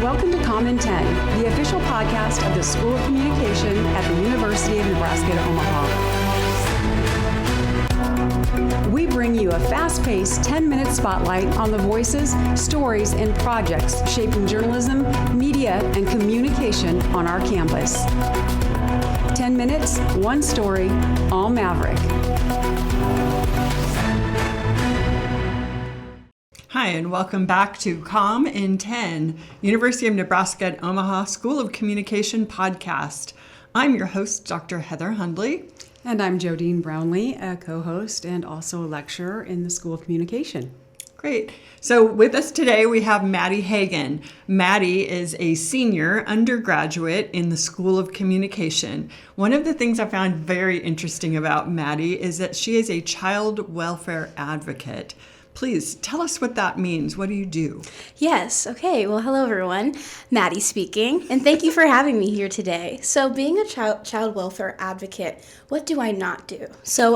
Welcome to Comm in 10, the official podcast of the School of Communication at the University of Nebraska at Omaha. We bring you a fast-paced 10-minute spotlight on the voices, stories, and projects shaping journalism, media, and communication on our campus. 10 minutes, one story, all Maverick. Hi, and welcome back to Comm in 10, University of Nebraska at Omaha School of Communication podcast. I'm your host, Dr. Heather Hundley. And I'm Jodine Brownlee, a co-host and also a lecturer in the School of Communication. Great. So with us today, we have Maddie Hagan. Maddie is a senior undergraduate in the School of Communication. One of the things I found very interesting about Maddie is that she is a child welfare advocate. Please tell us what that means. What do you do? Yes. Okay. Well, hello, everyone. Maddie speaking, and thank you for having me here today. So being a child welfare advocate, what do I not do? So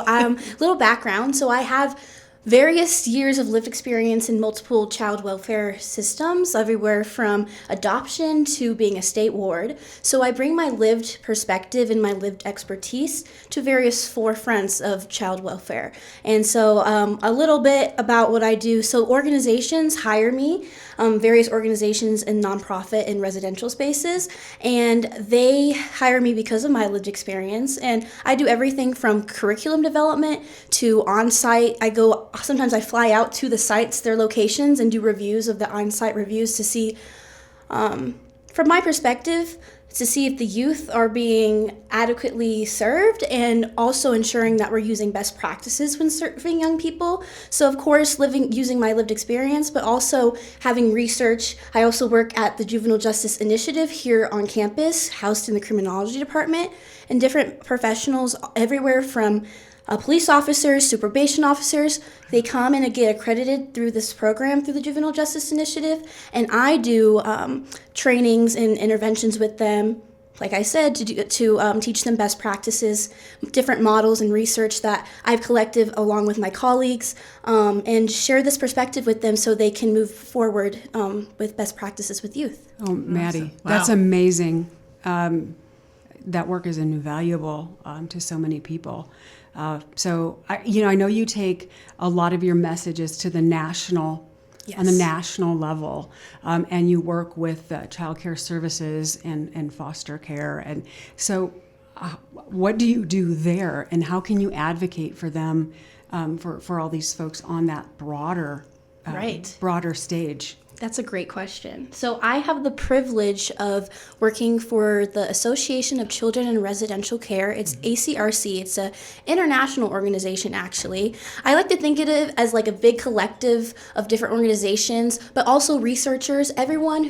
little background. So I have various years of lived experience in multiple child welfare systems, everywhere from adoption to being a state ward. So I bring my lived perspective and my lived expertise to various forefronts of child welfare. And so a little bit about what I do. So organizations hire me, various organizations in nonprofit and residential spaces, and they hire me because of my lived experience. And I do everything from curriculum development to on-site. Sometimes I fly out to the sites, their locations, and do reviews of the on-site reviews to see, from my perspective, to see if the youth are being adequately served and also ensuring that we're using best practices when serving young people. So of course, using my lived experience, but also having research. I also work at the Juvenile Justice Initiative here on campus, housed in the criminology department, and different professionals everywhere from police officers to probation officers. They come and get accredited through this program through the Juvenile Justice Initiative, and I do trainings and interventions with them, like I said, to teach them best practices, different models and research that I've collected along with my colleagues, and share this perspective with them so they can move forward with best practices with youth. Oh, Maddie, Wow. That's amazing. That work is invaluable to so many people. So I know you take a lot of your messages to the national, Yes. on the national level, and you work with child care services and foster care. And so what do you do there, and how can you advocate for them, for all these folks on that broader stage? That's a great question. So I have the privilege of working for the Association of Children in Residential Care. It's ACRC. It's an international organization, actually. I like to think of it as like a big collective of different organizations, but also researchers, everyone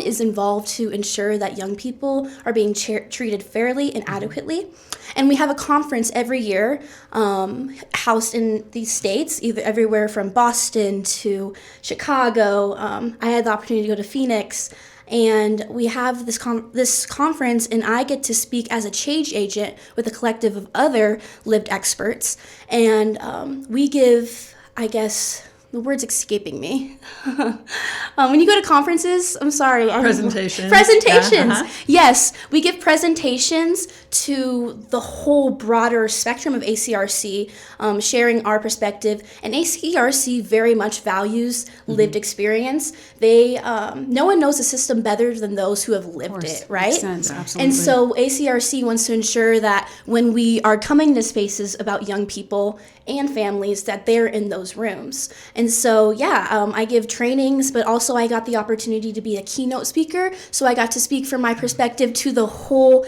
is involved to ensure that young people are being treated fairly and adequately. And we have a conference every year, housed in these states, everywhere from Boston to Chicago. I had the opportunity to go to Phoenix, and we have this conference, and I get to speak as a change agent with a collective of other lived experts. And we give, I guess, the word's escaping me. When you go to conferences, I'm sorry. Presentations. Presentations. Yes, we give presentations to the whole broader spectrum of ACRC, sharing our perspective. And ACRC very much values lived experience. They, no one knows the system better than those who have lived it, right? Makes sense, absolutely. And so ACRC wants to ensure that when we are coming to spaces about young people and families, that they're in those rooms. And so, I give trainings, but also I got the opportunity to be a keynote speaker. So I got to speak from my perspective to the whole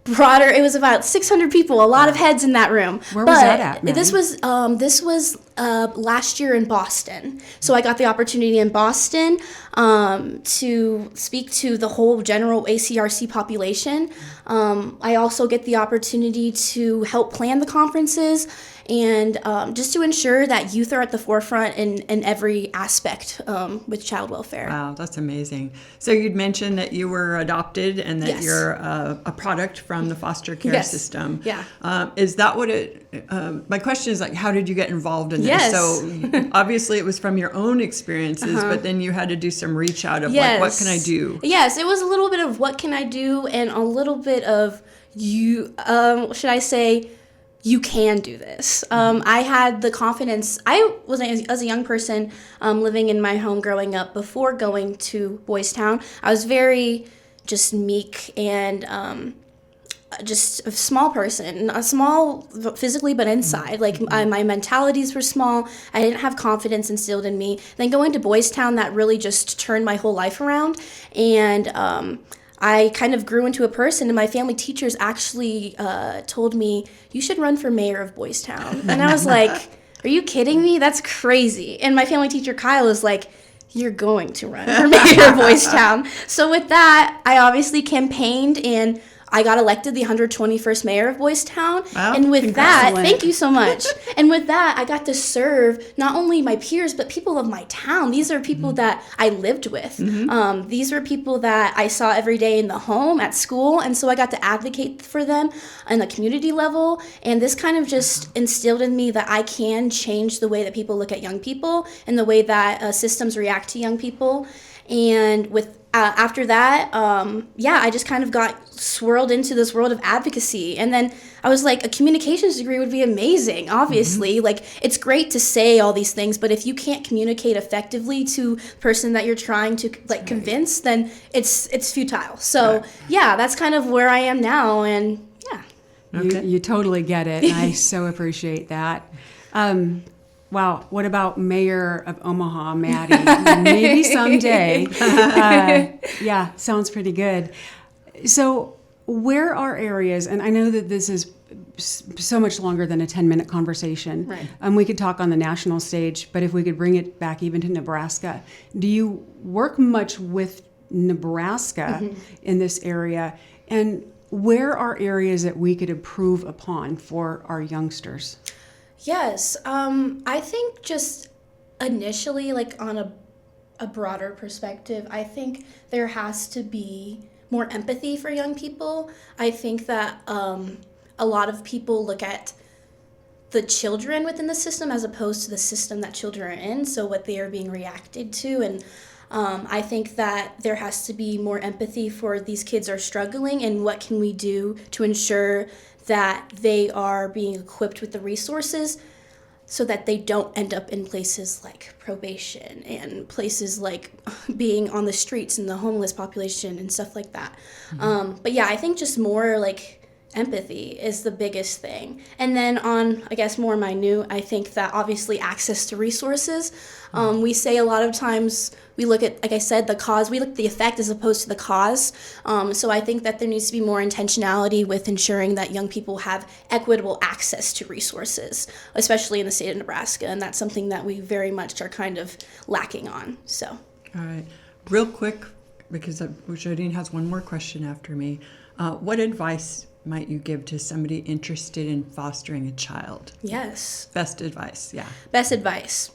broader. It was about 600 people, a lot of heads in that room. Where was that at, Maddie? This was last year in Boston. So I got the opportunity in Boston to speak to the whole general ACRC population. I also get the opportunity to help plan the conferences and just to ensure that youth are at the forefront in every aspect with child welfare. Wow, that's amazing. So you'd mentioned that you were adopted and that Yes. you're a product from the foster care Yes. system. Yeah. Is that what it my question is like, how did you get involved in this? Yes. So obviously it was from your own experiences, but then you had to do some reach out of like, what can I do? Yes, it was a little bit of what can I do and a little bit of should I say, you can do this. I had the confidence. I was, as a young person, living in my home growing up before going to Boys Town, I was very just meek and just a small person, not small physically, but inside. Like my mentalities were small. I didn't have confidence instilled in me. Then going to Boys Town, that really just turned my whole life around. And I kind of grew into a person, and my family teachers actually told me, you should run for mayor of Boys Town. And I was like, are you kidding me? That's crazy. And my family teacher, Kyle, was like, you're going to run for mayor of Boys Town. So with that, I obviously campaigned, and I got elected the 121st mayor of Boys Town. Wow, and with that, excellent. thank you so much. And with that, I got to serve not only my peers, but people of my town. These are people that I lived with. These were people that I saw every day in the home, at school. And so I got to advocate for them on a community level. And this kind of just instilled in me that I can change the way that people look at young people and the way that systems react to young people. And with after that, I just kind of got swirled into this world of advocacy. And then I was like, a communications degree would be amazing, obviously. Like, it's great to say all these things, but if you can't communicate effectively to the person that you're trying to convince, then it's futile. So, that's kind of where I am now. And You totally get it. And I so appreciate that. Wow, what about Mayor of Omaha, Maddie? Maybe someday. Sounds pretty good. So where are areas, and I know that this is so much longer than a 10-minute conversation. Right. We could talk on the national stage, but if we could bring it back even to Nebraska, do you work much with Nebraska in this area? And where are areas that we could improve upon for our youngsters? Yes, I think just initially, like on a broader perspective, I think there has to be more empathy for young people. I think that a lot of people look at the children within the system as opposed to the system that children are in, so what they are being reacted to. And I think that there has to be more empathy for these kids are struggling, and what can we do to ensure that they are being equipped with the resources so that they don't end up in places like probation and places like being on the streets and the homeless population and stuff like that. But I think just more like empathy is the biggest thing. And then on, I guess, more minute, I think that obviously access to resources. We say a lot of times we look at, like I said, the cause, we look at the effect as opposed to the cause. So I think that there needs to be more intentionality with ensuring that young people have equitable access to resources, especially in the state of Nebraska. And that's something that we very much are kind of lacking on. So. All right. Real quick, because Jodine has one more question after me. What advice might you give to somebody interested in fostering a child? Yes. Best advice, Best advice.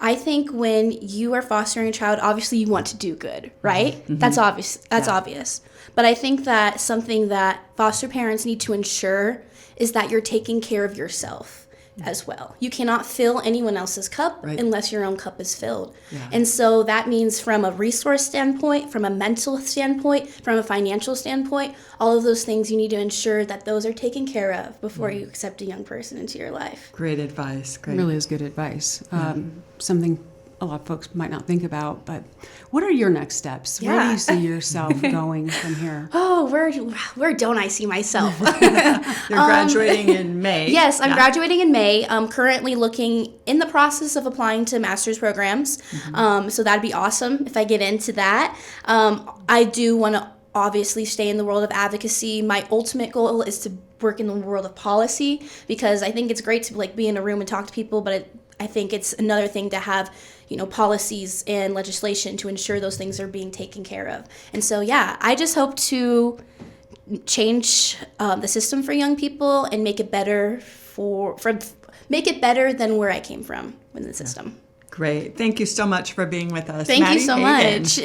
I think when you are fostering a child, obviously you want to do good, right? That's obvious. Obvious. But I think that something that foster parents need to ensure is that you're taking care of yourself as well. You cannot fill anyone else's cup unless your own cup is filled. And so that means from a resource standpoint, from a mental standpoint, from a financial standpoint, all of those things you need to ensure that those are taken care of before you accept a young person into your life. Great advice. Great. Really is good advice. Something a lot of folks might not think about, but what are your next steps? Where do you see yourself going from here? Oh, where don't I see myself? You're graduating in May. Yes, I'm graduating in May. I'm currently looking in the process of applying to master's programs. So that'd be awesome if I get into that. I do want to obviously stay in the world of advocacy. My ultimate goal is to work in the world of policy, because I think it's great to be in a room and talk to people, but I think it's another thing to have policies and legislation to ensure those things are being taken care of. And so, I just hope to change the system for young people and make it better make it better than where I came from in the system. Great. Thank you so much for being with us. Thank Maddie you so Hagan. much.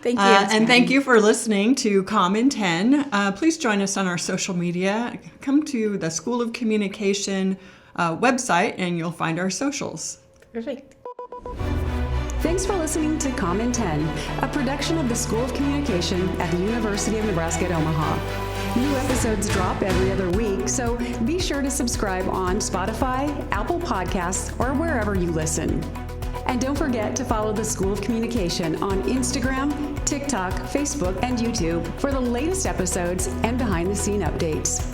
Thank you. And thank you for listening to Comm in 10. Please join us on our social media. Come to the School of Communication website and you'll find our socials. Perfect. Thanks for listening to Comm in 10, a production of the School of Communication at the University of Nebraska at Omaha. New episodes drop every other week, so be sure to subscribe on Spotify, Apple Podcasts, or wherever you listen. And don't forget to follow the School of Communication on Instagram, TikTok, Facebook, and YouTube for the latest episodes and behind-the-scene updates.